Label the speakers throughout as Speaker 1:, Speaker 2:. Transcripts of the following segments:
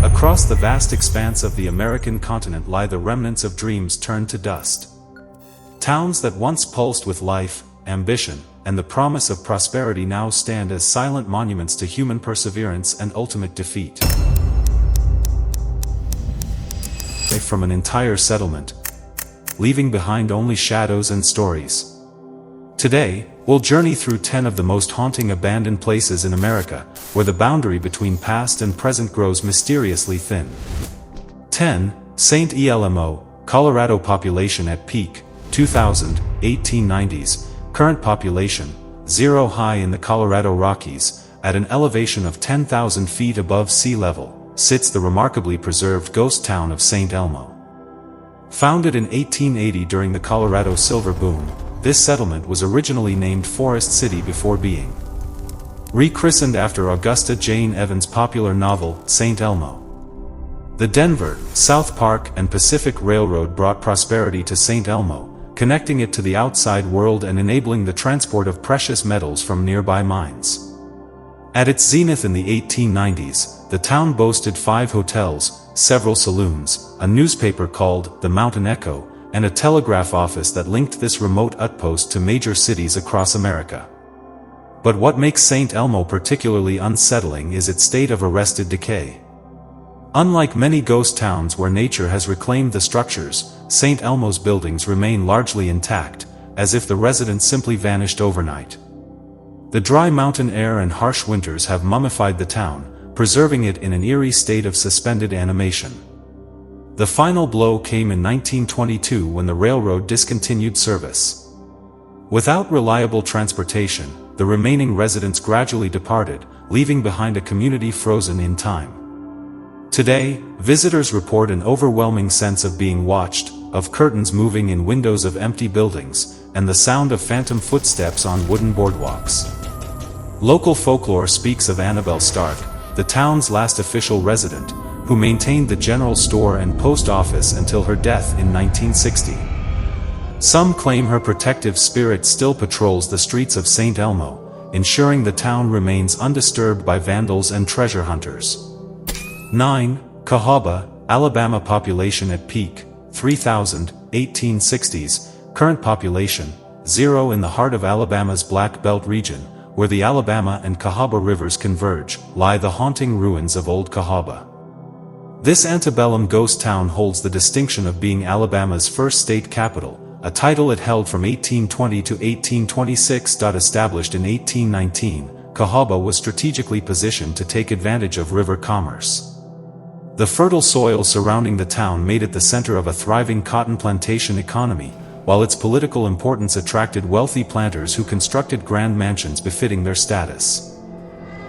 Speaker 1: Across the vast expanse of the American continent lie the remnants of dreams turned to dust. Towns that once pulsed with life, ambition, and the promise of prosperity now stand as silent monuments to human perseverance and ultimate defeat. From an entire settlement, leaving behind only shadows and stories. Today, we'll journey through 10 of the most haunting abandoned places in America, where the boundary between past and present grows mysteriously thin. 10. St. Elmo, Colorado. Population at peak, 2000, 1890s, current population, 0. High in the Colorado Rockies, at an elevation of 10,000 feet above sea level, sits the remarkably preserved ghost town of St. Elmo. Founded in 1880 during the Colorado Silver Boom, this settlement was originally named Forest City before being rechristened after Augusta Jane Evans' popular novel, St. Elmo. The Denver, South Park, and Pacific Railroad brought prosperity to St. Elmo, connecting it to the outside world and enabling the transport of precious metals from nearby mines. At its zenith in the 1890s, the town boasted 5 hotels, several saloons, a newspaper called The Mountain Echo, and a telegraph office that linked this remote outpost to major cities across America. But what makes St. Elmo particularly unsettling is its state of arrested decay. Unlike many ghost towns where nature has reclaimed the structures, St. Elmo's buildings remain largely intact, as if the residents simply vanished overnight. The dry mountain air and harsh winters have mummified the town, preserving it in an eerie state of suspended animation. The final blow came in 1922 when the railroad discontinued service. Without reliable transportation, the remaining residents gradually departed, leaving behind a community frozen in time. Today, visitors report an overwhelming sense of being watched, of curtains moving in windows of empty buildings, and the sound of phantom footsteps on wooden boardwalks. Local folklore speaks of Annabelle Stark, the town's last official resident, who maintained the general store and post office until her death in 1960. Some claim her protective spirit still patrols the streets of St. Elmo, ensuring the town remains undisturbed by vandals and treasure hunters. 9. Cahaba, Alabama. Population at peak, 3,000, 1860s, current population, 0. In the heart of Alabama's Black Belt region, where the Alabama and Cahaba rivers converge, lie the haunting ruins of Old Cahaba. This antebellum ghost town holds the distinction of being Alabama's first state capital, a title it held from 1820 to 1826. Established in 1819, Cahaba was strategically positioned to take advantage of river commerce. The fertile soil surrounding the town made it the center of a thriving cotton plantation economy, while its political importance attracted wealthy planters who constructed grand mansions befitting their status.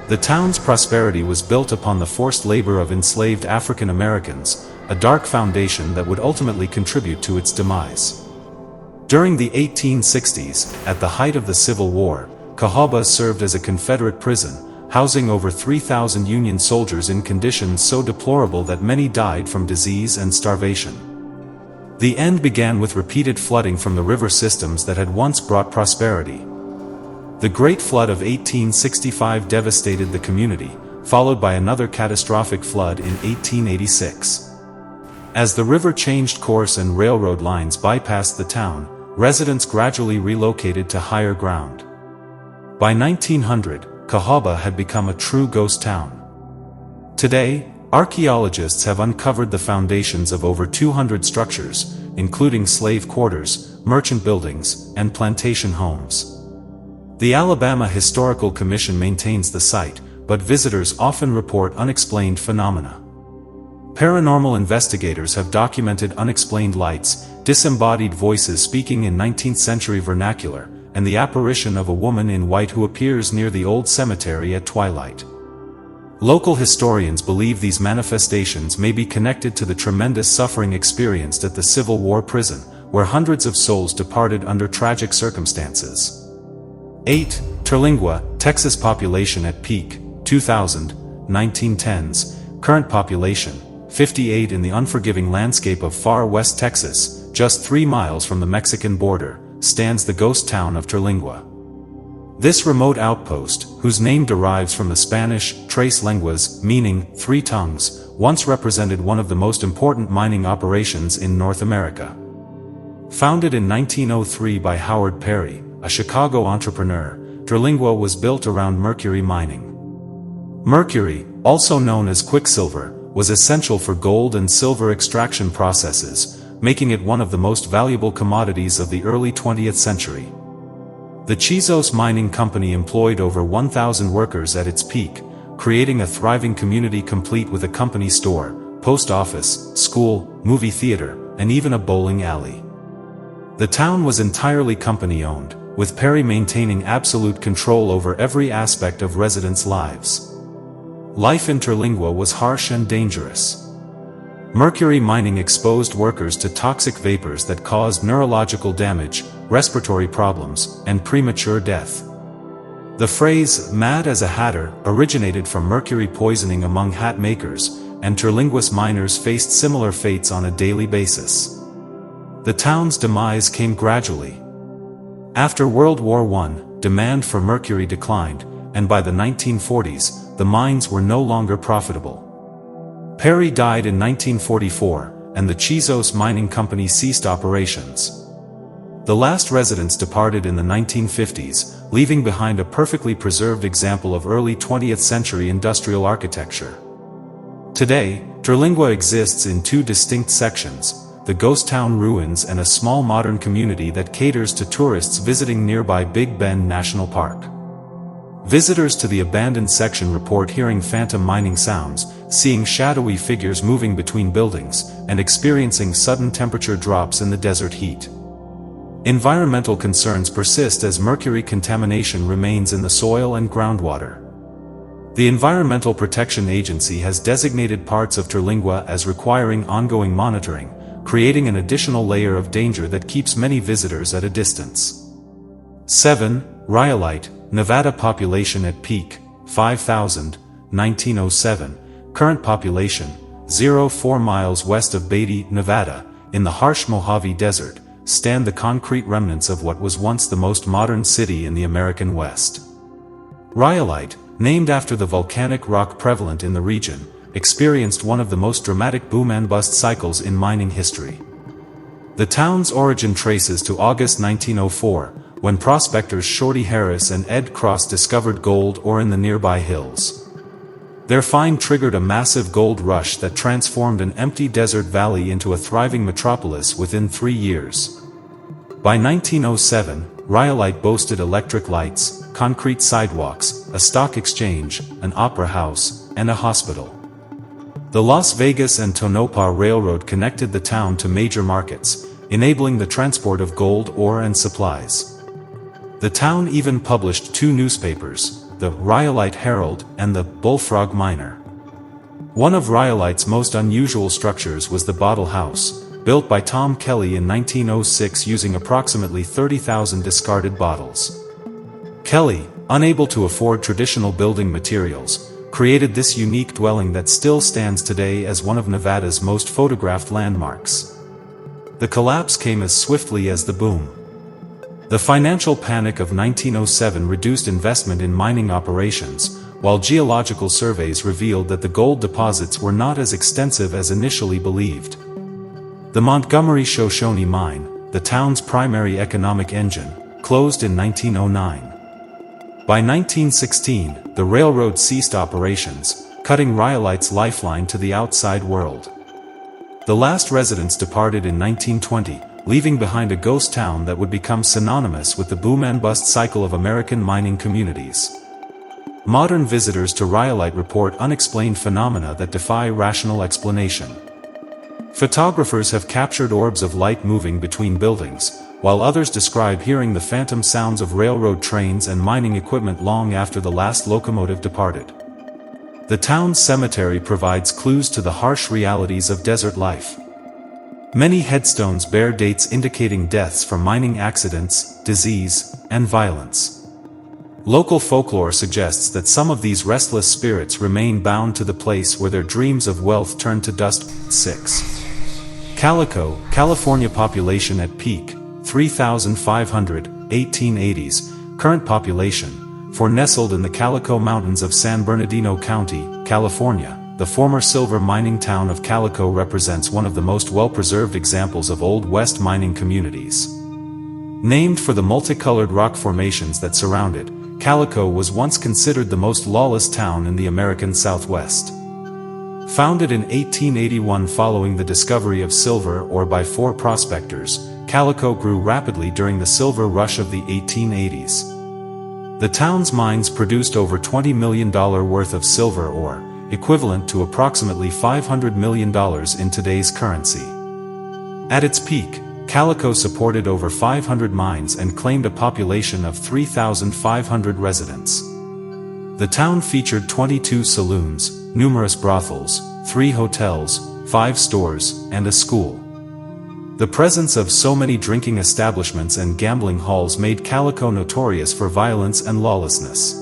Speaker 1: The town's prosperity was built upon the forced labor of enslaved African Americans, a dark foundation that would ultimately contribute to its demise. During the 1860s, at the height of the Civil War, Cahaba served as a Confederate prison, housing over 3,000 Union soldiers in conditions so deplorable that many died from disease and starvation. The end began with repeated flooding from the river systems that had once brought prosperity. The Great Flood of 1865 devastated the community, followed by another catastrophic flood in 1886. As the river changed course and railroad lines bypassed the town, residents gradually relocated to higher ground. By 1900, Cahaba had become a true ghost town. Today, archaeologists have uncovered the foundations of over 200 structures, including slave quarters, merchant buildings, and plantation homes. The Alabama Historical Commission maintains the site, but visitors often report unexplained phenomena. Paranormal investigators have documented unexplained lights, disembodied voices speaking in 19th-century vernacular, and the apparition of a woman in white who appears near the old cemetery at twilight. Local historians believe these manifestations may be connected to the tremendous suffering experienced at the Civil War prison, where hundreds of souls departed under tragic circumstances. 8. Terlingua, Texas. Population at peak, 2000, 1910s, current population, 58. In the unforgiving landscape of far west Texas, just 3 miles from the Mexican border, stands the ghost town of Terlingua. This remote outpost, whose name derives from the Spanish tres lenguas, meaning 3 tongues, once represented one of the most important mining operations in North America. Founded in 1903 by Howard Perry, a Chicago entrepreneur, Terlingua was built around mercury mining. Mercury, also known as quicksilver, was essential for gold and silver extraction processes, making it one of the most valuable commodities of the early 20th century. The Chizos Mining Company employed over 1,000 workers at its peak, creating a thriving community complete with a company store, post office, school, movie theater, and even a bowling alley. The town was entirely company-owned, with Perry maintaining absolute control over every aspect of residents' lives. Life in Terlingua was harsh and dangerous. Mercury mining exposed workers to toxic vapors that caused neurological damage, respiratory problems, and premature death. The phrase, "mad as a hatter," originated from mercury poisoning among hat makers, and Terlingua's miners faced similar fates on a daily basis. The town's demise came gradually. After World War I, demand for mercury declined, and by the 1940s, the mines were no longer profitable. Perry died in 1944, and the Chizos Mining Company ceased operations. The last residents departed in the 1950s, leaving behind a perfectly preserved example of early 20th century industrial architecture. Today, Terlingua exists in 2 distinct sections, the ghost town ruins and a small modern community that caters to tourists visiting nearby Big Bend National Park. Visitors to the abandoned section report hearing phantom mining sounds, seeing shadowy figures moving between buildings, and experiencing sudden temperature drops in the desert heat. Environmental concerns persist as mercury contamination remains in the soil and groundwater. The Environmental Protection Agency has designated parts of Terlingua as requiring ongoing monitoring, creating an additional layer of danger that keeps many visitors at a distance. 7. Rhyolite, Nevada. Population at peak, 5,000, 1907, current population, 0.4 miles west of Beatty, Nevada, in the harsh Mojave Desert, stand the concrete remnants of what was once the most modern city in the American West. Rhyolite, named after the volcanic rock prevalent in the region, experienced one of the most dramatic boom-and-bust cycles in mining history. The town's origin traces to August 1904, when prospectors Shorty Harris and Ed Cross discovered gold ore in the nearby hills. Their find triggered a massive gold rush that transformed an empty desert valley into a thriving metropolis within 3 years. By 1907, Rhyolite boasted electric lights, concrete sidewalks, a stock exchange, an opera house, and a hospital. The Las Vegas and Tonopah Railroad connected the town to major markets, enabling the transport of gold ore and supplies. The town even published 2 newspapers, the Rhyolite Herald and the Bullfrog Miner. One of Rhyolite's most unusual structures was the Bottle House, built by Tom Kelly in 1906 using approximately 30,000 discarded bottles. Kelly, unable to afford traditional building materials, created this unique dwelling that still stands today as one of Nevada's most photographed landmarks. The collapse came as swiftly as the boom. The financial panic of 1907 reduced investment in mining operations, while geological surveys revealed that the gold deposits were not as extensive as initially believed. The Montgomery Shoshone mine, the town's primary economic engine, closed in 1909. By 1916, the railroad ceased operations, cutting Rhyolite's lifeline to the outside world. The last residents departed in 1920, leaving behind a ghost town that would become synonymous with the boom-and-bust cycle of American mining communities. Modern visitors to Rhyolite report unexplained phenomena that defy rational explanation. Photographers have captured orbs of light moving between buildings, while others describe hearing the phantom sounds of railroad trains and mining equipment long after the last locomotive departed. The town's cemetery provides clues to the harsh realities of desert life. Many headstones bear dates indicating deaths from mining accidents, disease, and violence. Local folklore suggests that some of these restless spirits remain bound to the place where their dreams of wealth turn to dust. 6. Calico, California. Population at peak, 3,500, 1880s, current population, for nestled in the Calico Mountains of San Bernardino County, California, the former silver mining town of Calico represents one of the most well-preserved examples of Old West mining communities. Named for the multicolored rock formations that surround it, Calico was once considered the most lawless town in the American Southwest. Founded in 1881 following the discovery of silver ore by 4 prospectors, Calico grew rapidly during the silver rush of the 1880s. The town's mines produced over $20 million worth of silver ore, equivalent to approximately $500 million in today's currency. At its peak, Calico supported over 500 mines and claimed a population of 3,500 residents. The town featured 22 saloons, numerous brothels, 3 hotels, 5 stores, and a school. The presence of so many drinking establishments and gambling halls made Calico notorious for violence and lawlessness.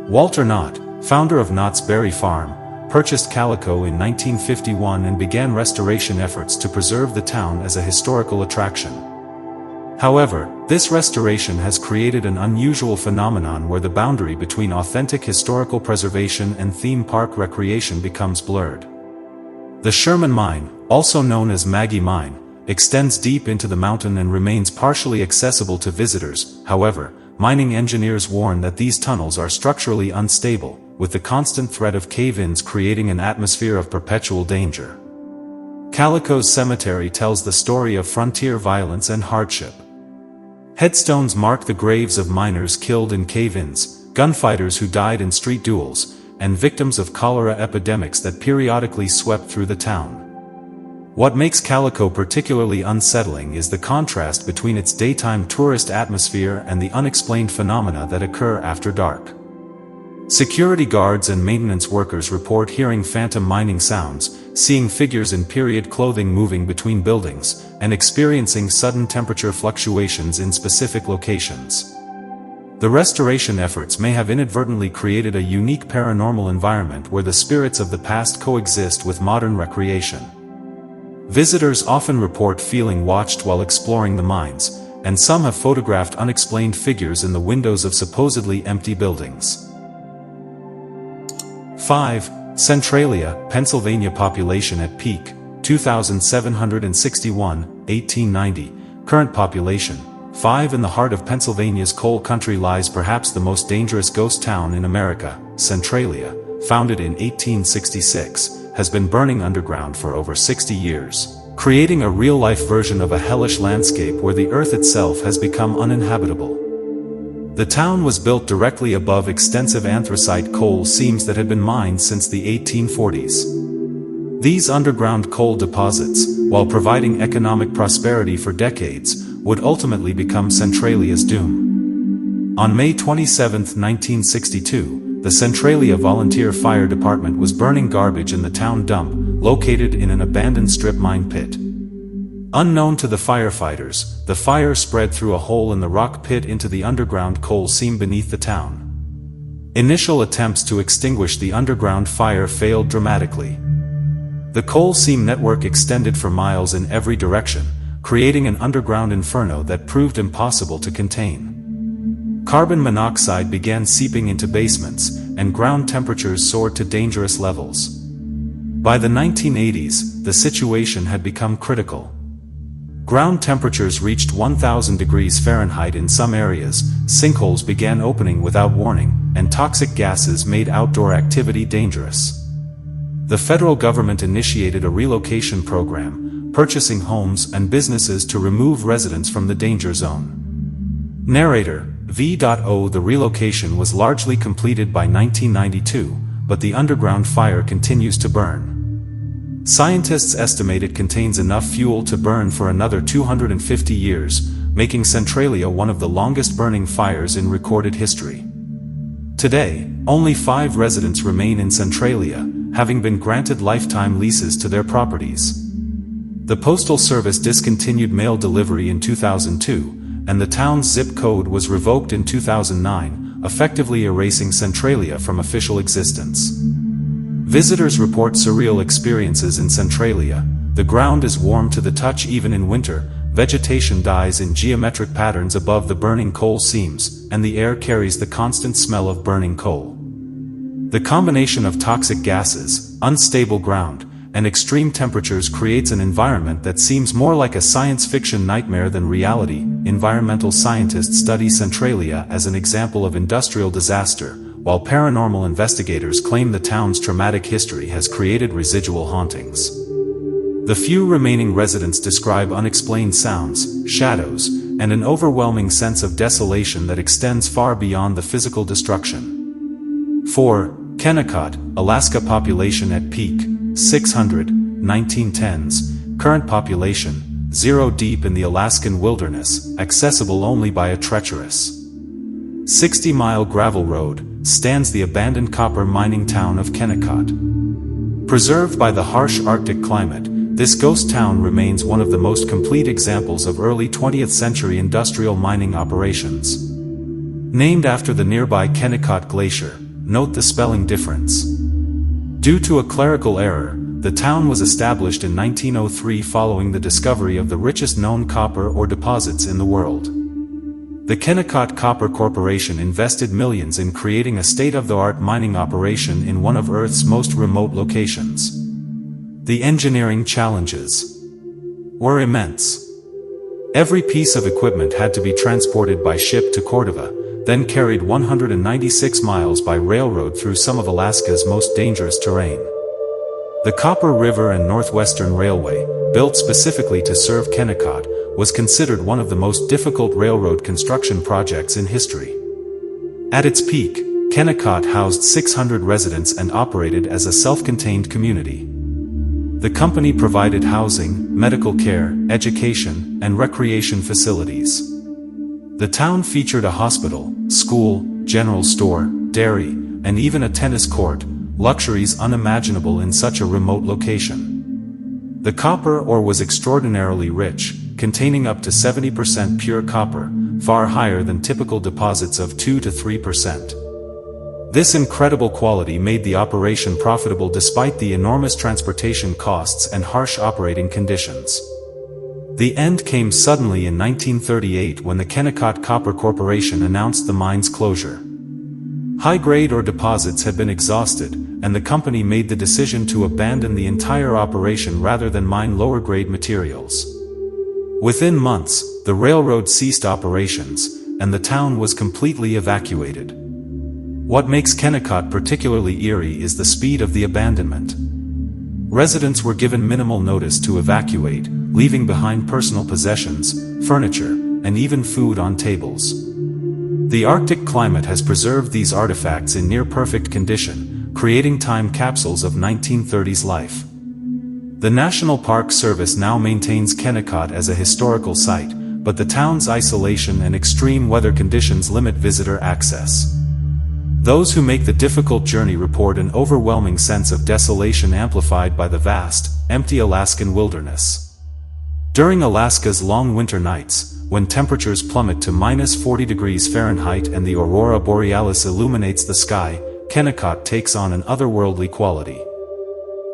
Speaker 1: Walter Knott, founder of Knott's Berry Farm, purchased Calico in 1951 and began restoration efforts to preserve the town as a historical attraction. However, this restoration has created an unusual phenomenon where the boundary between authentic historical preservation and theme park recreation becomes blurred. The Sherman Mine, also known as Maggie Mine, extends deep into the mountain and remains partially accessible to visitors. However, mining engineers warn that these tunnels are structurally unstable, with the constant threat of cave-ins creating an atmosphere of perpetual danger. Calico's cemetery tells the story of frontier violence and hardship. Headstones mark the graves of miners killed in cave-ins, gunfighters who died in street duels, and victims of cholera epidemics that periodically swept through the town. What makes Calico particularly unsettling is the contrast between its daytime tourist atmosphere and the unexplained phenomena that occur after dark. Security guards and maintenance workers report hearing phantom mining sounds, seeing figures in period clothing moving between buildings, and experiencing sudden temperature fluctuations in specific locations. The restoration efforts may have inadvertently created a unique paranormal environment where the spirits of the past coexist with modern recreation. Visitors often report feeling watched while exploring the mines, and some have photographed unexplained figures in the windows of supposedly empty buildings. 5. Centralia, Pennsylvania. Population at peak, 2,761, 1890. Current population, 5. In the heart of Pennsylvania's coal country lies perhaps the most dangerous ghost town in America. Centralia, founded in 1866, has been burning underground for over 60 years, creating a real-life version of a hellish landscape where the earth itself has become uninhabitable. The town was built directly above extensive anthracite coal seams that had been mined since the 1840s. These underground coal deposits, while providing economic prosperity for decades, would ultimately become Centralia's doom. On May 27, 1962, the Centralia Volunteer Fire Department was burning garbage in the town dump, located in an abandoned strip mine pit. Unknown to the firefighters, the fire spread through a hole in the rock pit into the underground coal seam beneath the town. Initial attempts to extinguish the underground fire failed dramatically. The coal seam network extended for miles in every direction, creating an underground inferno that proved impossible to contain. Carbon monoxide began seeping into basements, and ground temperatures soared to dangerous levels. By the 1980s, the situation had become critical. Ground temperatures reached 1,000 degrees Fahrenheit in some areas, sinkholes began opening without warning, and toxic gases made outdoor activity dangerous. The federal government initiated a relocation program, purchasing homes and businesses to remove residents from the danger zone. Narrator, V.O. The relocation was largely completed by 1992, but the underground fire continues to burn. Scientists estimate it contains enough fuel to burn for another 250 years, making Centralia one of the longest burning fires in recorded history. Today, only 5 residents remain in Centralia, having been granted lifetime leases to their properties. The Postal Service discontinued mail delivery in 2002, and the town's zip code was revoked in 2009, effectively erasing Centralia from official existence. Visitors report surreal experiences in Centralia. The ground is warm to the touch even in winter, vegetation dies in geometric patterns above the burning coal seams, and the air carries the constant smell of burning coal. The combination of toxic gases, unstable ground, and extreme temperatures creates an environment that seems more like a science fiction nightmare than reality. Environmental scientists study Centralia as an example of industrial disaster, while paranormal investigators claim the town's traumatic history has created residual hauntings. The few remaining residents describe unexplained sounds, shadows, and an overwhelming sense of desolation that extends far beyond the physical destruction. 4. Kennecott, Alaska. Population at peak, 600, 1910s, current population, 0. Deep in the Alaskan wilderness, accessible only by a treacherous 60-mile gravel road, stands the abandoned copper mining town of Kennecott. Preserved by the harsh Arctic climate, this ghost town remains one of the most complete examples of early 20th century industrial mining operations. Named after the nearby Kennecott Glacier, note the spelling difference. Due to a clerical error, the town was established in 1903 following the discovery of the richest known copper ore deposits in the world. The Kennecott Copper Corporation invested millions in creating a state-of-the-art mining operation in one of Earth's most remote locations. The engineering challenges were immense. Every piece of equipment had to be transported by ship to Cordova, then carried 196 miles by railroad through some of Alaska's most dangerous terrain. The Copper River and Northwestern Railway, built specifically to serve Kennecott, was considered one of the most difficult railroad construction projects in history. At its peak, Kennecott housed 600 residents and operated as a self-contained community. The company provided housing, medical care, education, and recreation facilities. The town featured a hospital, school, general store, dairy, and even a tennis court, luxuries unimaginable in such a remote location. The copper ore was extraordinarily rich, containing up to 70% pure copper, far higher than typical deposits of 2 to 3%. This incredible quality made the operation profitable despite the enormous transportation costs and harsh operating conditions. The end came suddenly in 1938 when the Kennecott Copper Corporation announced the mine's closure. High-grade ore deposits had been exhausted, and the company made the decision to abandon the entire operation rather than mine lower-grade materials. Within months, the railroad ceased operations, and the town was completely evacuated. What makes Kennecott particularly eerie is the speed of the abandonment. Residents were given minimal notice to evacuate, leaving behind personal possessions, furniture, and even food on tables. The Arctic climate has preserved these artifacts in near-perfect condition, creating time capsules of 1930s life. The National Park Service now maintains Kennecott as a historical site, but the town's isolation and extreme weather conditions limit visitor access. Those who make the difficult journey report an overwhelming sense of desolation amplified by the vast, empty Alaskan wilderness. During Alaska's long winter nights, when temperatures plummet to -40 degrees Fahrenheit and the aurora borealis illuminates the sky, Kennecott takes on an otherworldly quality.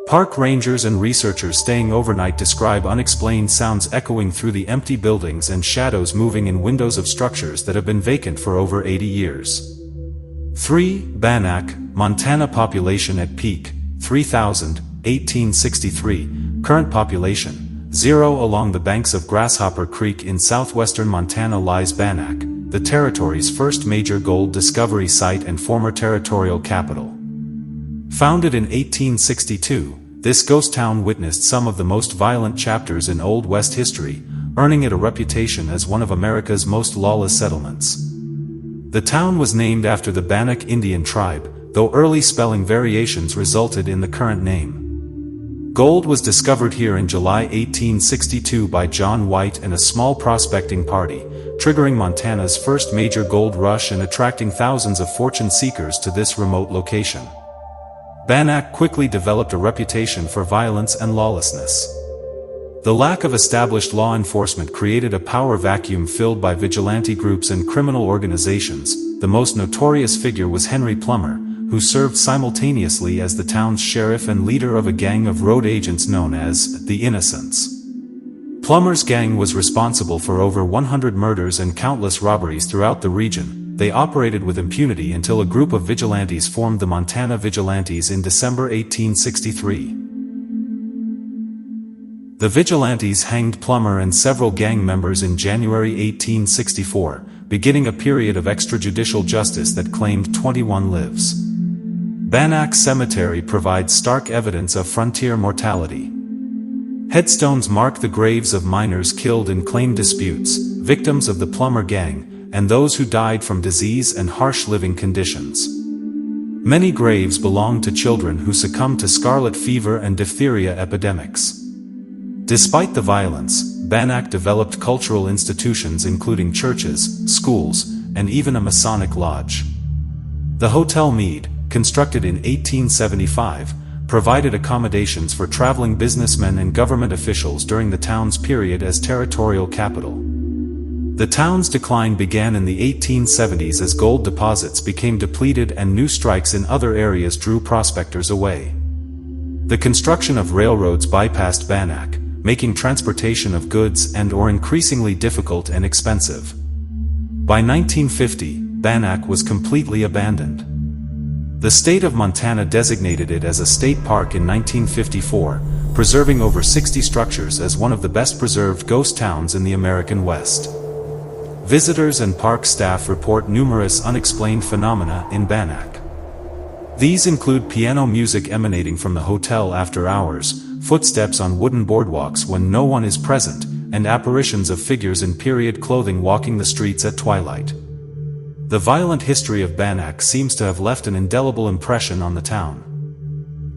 Speaker 1: Park rangers and researchers staying overnight describe unexplained sounds echoing through the empty buildings and shadows moving in windows of structures that have been vacant for over 80 years. 3. Bannack, Montana. Population at peak, 3,000, 1863, current population, 0. Along the banks of Grasshopper Creek in southwestern Montana lies Bannack, the territory's first major gold discovery site and former territorial capital. Founded in 1862, this ghost town witnessed some of the most violent chapters in Old West history, earning it a reputation as one of America's most lawless settlements. The town was named after the Bannock Indian tribe, though early spelling variations resulted in the current name. Gold was discovered here in July 1862 by John White and a small prospecting party, triggering Montana's first major gold rush and attracting thousands of fortune seekers to this remote location. Bannack quickly developed a reputation for violence and lawlessness. The lack of established law enforcement created a power vacuum filled by vigilante groups and criminal organizations. The most notorious figure was Henry Plummer, who served simultaneously as the town's sheriff and leader of a gang of road agents known as the Innocents. Plummer's gang was responsible for over 100 murders and countless robberies throughout the region. They operated with impunity until a group of vigilantes formed the Montana Vigilantes in December 1863. The Vigilantes hanged Plummer and several gang members in January 1864, beginning a period of extrajudicial justice that claimed 21 lives. Bannack Cemetery provides stark evidence of frontier mortality. Headstones mark the graves of miners killed in claim disputes, victims of the Plummer gang, and those who died from disease and harsh living conditions. Many graves belong to children who succumbed to scarlet fever and diphtheria epidemics. Despite the violence, Bannack developed cultural institutions including churches, schools, and even a Masonic lodge. The Hotel Meade, constructed in 1875, provided accommodations for traveling businessmen and government officials during the town's period as territorial capital. The town's decline began in the 1870s as gold deposits became depleted and new strikes in other areas drew prospectors away. The construction of railroads bypassed Bannack, making transportation of goods and/or increasingly difficult and expensive. By 1950, Bannack was completely abandoned. The state of Montana designated it as a state park in 1954, preserving over 60 structures as one of the best preserved ghost towns in the American West. Visitors and park staff report numerous unexplained phenomena in Bannack. These include piano music emanating from the hotel after hours, footsteps on wooden boardwalks when no one is present, and apparitions of figures in period clothing walking the streets at twilight. The violent history of Bannack seems to have left an indelible impression on the town.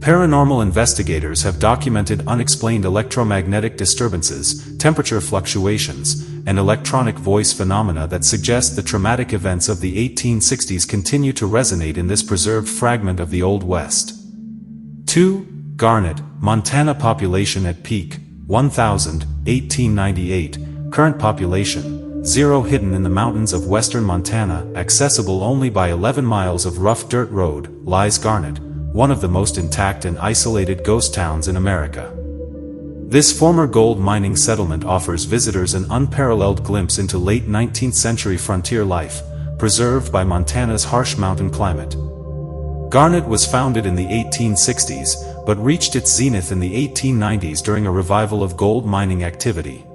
Speaker 1: Paranormal investigators have documented unexplained electromagnetic disturbances, temperature fluctuations, and electronic voice phenomena that suggest the traumatic events of the 1860s continue to resonate in this preserved fragment of the Old West. 2. Garnet, Montana population at peak, 1,000, 1898, current population, 0 hidden in the mountains of western Montana, accessible only by 11 miles of rough dirt road, lies Garnet, one of the most intact and isolated ghost towns in America. This former gold mining settlement offers visitors an unparalleled glimpse into late 19th century frontier life, preserved by Montana's harsh mountain climate. Garnet was founded in the 1860s, but reached its zenith in the 1890s during a revival of gold mining activity.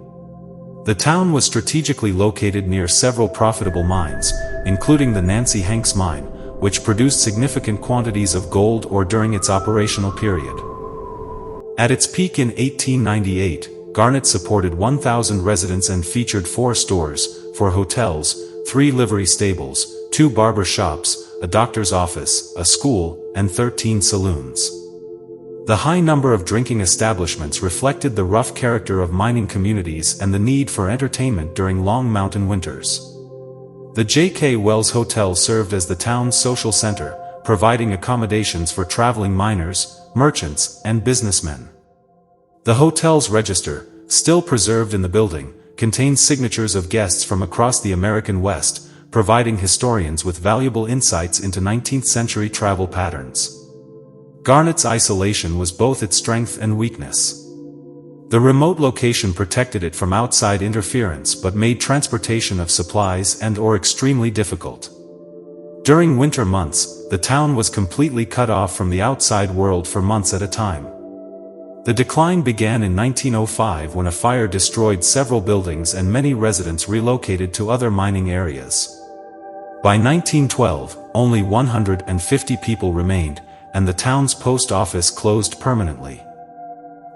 Speaker 1: The town was strategically located near several profitable mines, including the Nancy Hanks mine, which produced significant quantities of gold ore during its operational period. At its peak in 1898, Garnet supported 1,000 residents and featured 4 stores, 4 hotels, 3 livery stables, 2 barber shops, a doctor's office, a school, and 13 saloons. The high number of drinking establishments reflected the rough character of mining communities and the need for entertainment during long mountain winters. The J.K. Wells Hotel served as the town's social center, providing accommodations for traveling miners, merchants, and businessmen. The hotel's register, still preserved in the building, contains signatures of guests from across the American West, providing historians with valuable insights into 19th century travel patterns. Garnet's isolation was both its strength and weakness. The remote location protected it from outside interference but made transportation of supplies and/or extremely difficult. During winter months, the town was completely cut off from the outside world for months at a time. The decline began in 1905 when a fire destroyed several buildings and many residents relocated to other mining areas. By 1912, only 150 people remained, and the town's post office closed permanently.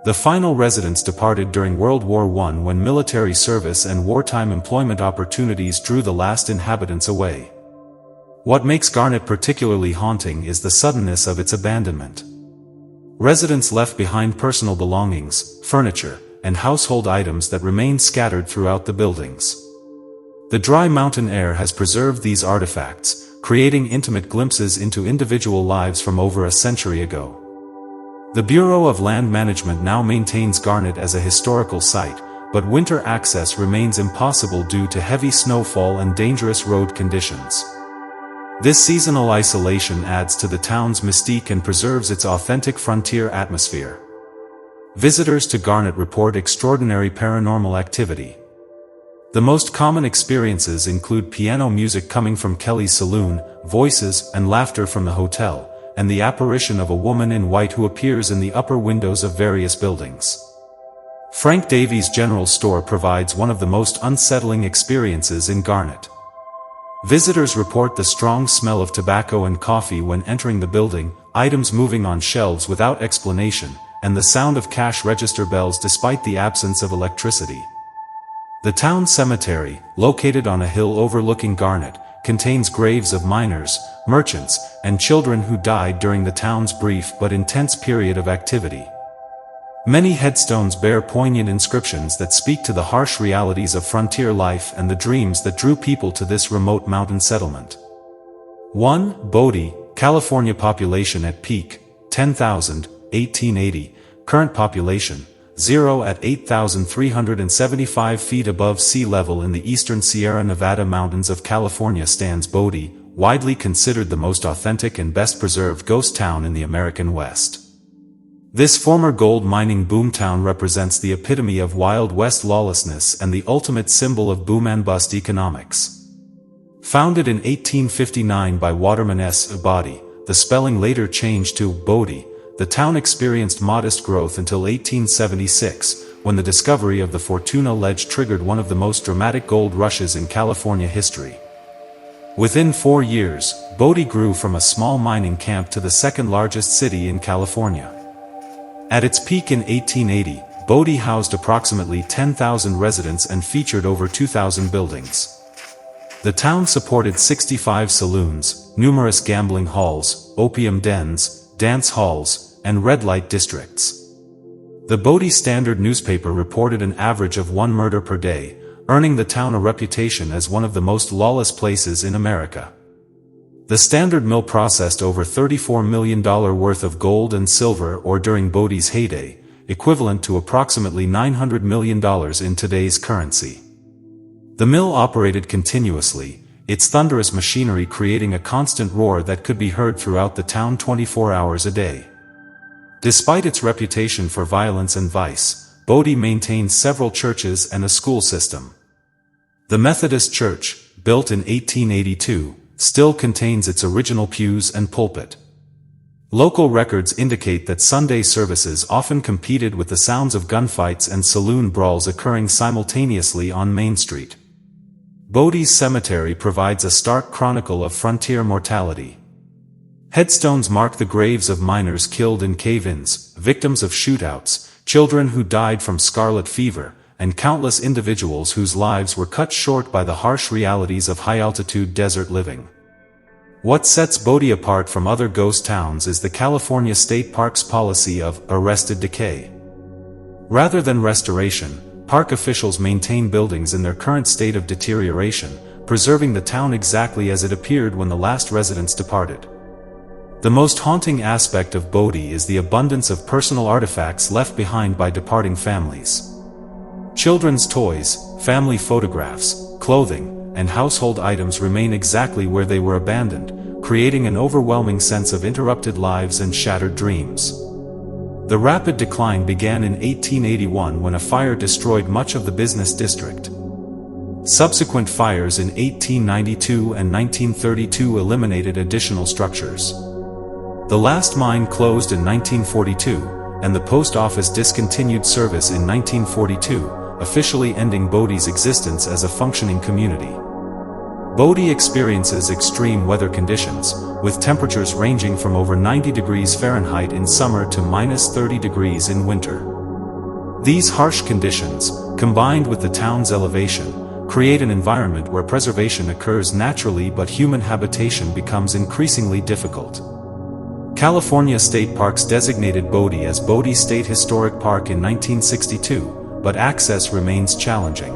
Speaker 1: The final residents departed during World War I when military service and wartime employment opportunities drew the last inhabitants away. What makes Garnet particularly haunting is the suddenness of its abandonment. Residents left behind personal belongings, furniture, and household items that remained scattered throughout the buildings. The dry mountain air has preserved these artifacts, creating intimate glimpses into individual lives from over a century ago. The Bureau of Land Management now maintains Garnet as a historical site, but winter access remains impossible due to heavy snowfall and dangerous road conditions. This seasonal isolation adds to the town's mystique and preserves its authentic frontier atmosphere. Visitors to Garnet report extraordinary paranormal activity. The most common experiences include piano music coming from Kelly's saloon, voices and laughter from the hotel, and the apparition of a woman in white who appears in the upper windows of various buildings. Frank Davies General Store provides one of the most unsettling experiences in Garnet. Visitors report the strong smell of tobacco and coffee when entering the building, items moving on shelves without explanation, and the sound of cash register bells despite the absence of electricity. The town cemetery, located on a hill overlooking Garnet, contains graves of miners, merchants, and children who died during the town's brief but intense period of activity. Many headstones bear poignant inscriptions that speak to the harsh realities of frontier life and the dreams that drew people to this remote mountain settlement. 1. Bodie, California. Population at peak, 10,000, 1880, current population, 0 at 8,375 feet above sea level in the eastern Sierra Nevada mountains of California stands Bodie, widely considered the most authentic and best preserved ghost town in the American West. This former gold mining boomtown represents the epitome of Wild West lawlessness and the ultimate symbol of boom-and-bust economics. Founded in 1859 by Waterman S. Bodie, the spelling later changed to Bodie, the town experienced modest growth until 1876, when the discovery of the Fortuna Ledge triggered one of the most dramatic gold rushes in California history. Within 4 years, Bodie grew from a small mining camp to the second-largest city in California. At its peak in 1880, Bodie housed approximately 10,000 residents and featured over 2,000 buildings. The town supported 65 saloons, numerous gambling halls, opium dens, dance halls, and red light districts. The Bodie Standard newspaper reported an average of 1 murder per day, earning the town a reputation as one of the most lawless places in America. The Standard Mill processed over $34 million worth of gold and silver ore during Bodie's heyday, equivalent to approximately $900 million in today's currency. The mill operated continuously, its thunderous machinery creating a constant roar that could be heard throughout the town 24 hours a day. Despite its reputation for violence and vice, Bodie maintains several churches and a school system. The Methodist Church, built in 1882, still contains its original pews and pulpit. Local records indicate that Sunday services often competed with the sounds of gunfights and saloon brawls occurring simultaneously on Main Street. Bodie's cemetery provides a stark chronicle of frontier mortality. Headstones mark the graves of miners killed in cave-ins, victims of shootouts, children who died from scarlet fever, and countless individuals whose lives were cut short by the harsh realities of high-altitude desert living. What sets Bodie apart from other ghost towns is the California State Parks policy of arrested decay. Rather than restoration, park officials maintain buildings in their current state of deterioration, preserving the town exactly as it appeared when the last residents departed. The most haunting aspect of Bodie is the abundance of personal artifacts left behind by departing families. Children's toys, family photographs, clothing, and household items remain exactly where they were abandoned, creating an overwhelming sense of interrupted lives and shattered dreams. The rapid decline began in 1881 when a fire destroyed much of the business district. Subsequent fires in 1892 and 1932 eliminated additional structures. The last mine closed in 1942, and the post office discontinued service in 1942, officially ending Bodie's existence as a functioning community. Bodie experiences extreme weather conditions, with temperatures ranging from over 90 degrees Fahrenheit in summer to -30 degrees in winter. These harsh conditions, combined with the town's elevation, create an environment where preservation occurs naturally but human habitation becomes increasingly difficult. California State Parks designated Bodie as Bodie State Historic Park in 1962, but access remains challenging.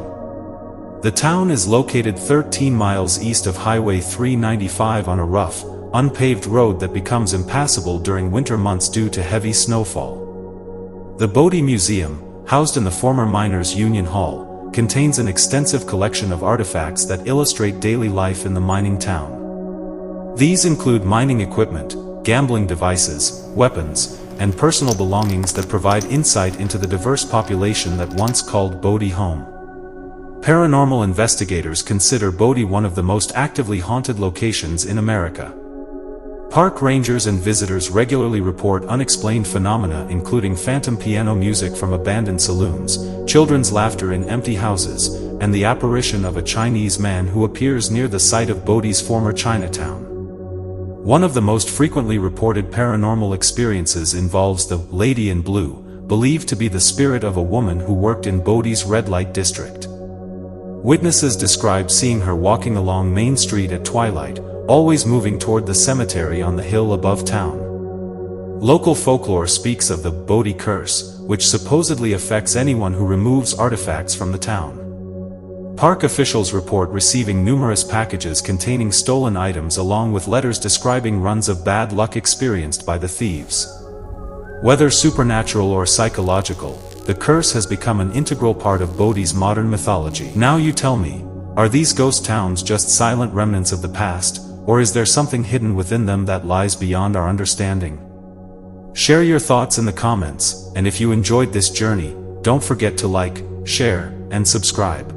Speaker 1: The town is located 13 miles east of Highway 395 on a rough, unpaved road that becomes impassable during winter months due to heavy snowfall. The Bodie Museum, housed in the former Miners' Union Hall, contains an extensive collection of artifacts that illustrate daily life in the mining town. These include mining equipment, gambling devices, weapons, and personal belongings that provide insight into the diverse population that once called Bodie home. Paranormal investigators consider Bodie one of the most actively haunted locations in America. Park rangers and visitors regularly report unexplained phenomena including phantom piano music from abandoned saloons, children's laughter in empty houses, and the apparition of a Chinese man who appears near the site of Bodie's former Chinatown. One of the most frequently reported paranormal experiences involves the Lady in Blue, believed to be the spirit of a woman who worked in Bodie's red light district. Witnesses describe seeing her walking along Main Street at twilight, always moving toward the cemetery on the hill above town. Local folklore speaks of the Bodie curse, which supposedly affects anyone who removes artifacts from the town. Park officials report receiving numerous packages containing stolen items along with letters describing runs of bad luck experienced by the thieves. Whether supernatural or psychological, the curse has become an integral part of Bodie's modern mythology. Now you tell me, are these ghost towns just silent remnants of the past, or is there something hidden within them that lies beyond our understanding? Share your thoughts in the comments, and if you enjoyed this journey, don't forget to like, share, and subscribe.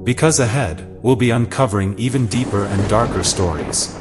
Speaker 1: Because ahead, we'll be uncovering even deeper and darker stories.